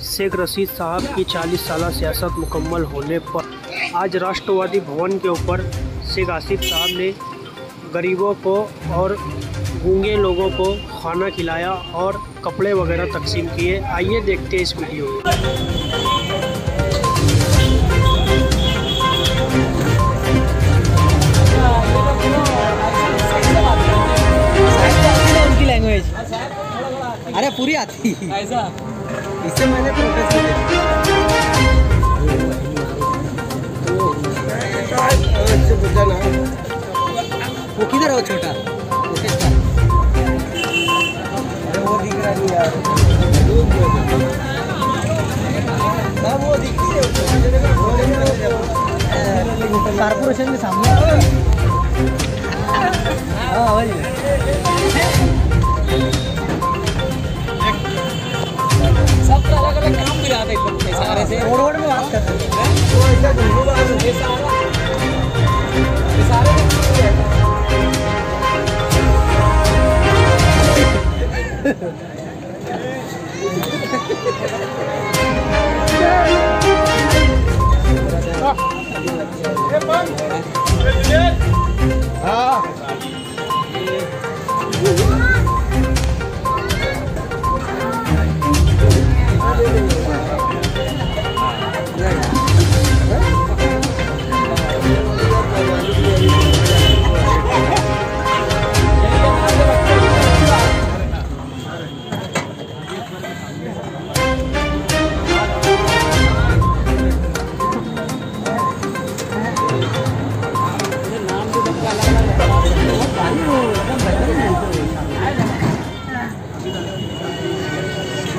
शेख रशीद साहब की 40 साल सियासत मुकम्मल होने पर आज राष्ट्रवादी भवन के ऊपर शेख आसिफ साहब ने गरीबों को और गूंगे लोगों को खाना खिलाया और कपड़े वगैरह तकसीम किए। आइए देखते हैं इस वीडियो में। उनकी लैंग्वेज अरे पूरी आती ऐसा, इससे मैंने वो किधर है वो छोटा वो दिख रहा नहीं यार, वो दिखती है कारपोरेशन के सामने। हाँ वही सब अलग अलग काम भी रहते हैं सारे से रोड में बात करते हैं वो ऐसा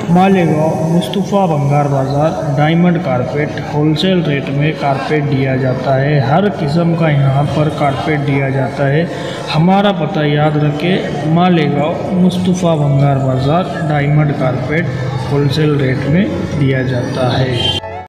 मालेगांव मुस्तफ़ा भंगार बाज़ार डायमंड कारपेट होलसेल रेट में कारपेट दिया जाता है। हर किस्म का यहाँ पर कारपेट दिया जाता है। हमारा पता याद रखें, मालेगांव मुस्तफ़ा भंगार बाज़ार डायमंड कारपेट होलसेल रेट में दिया जाता है।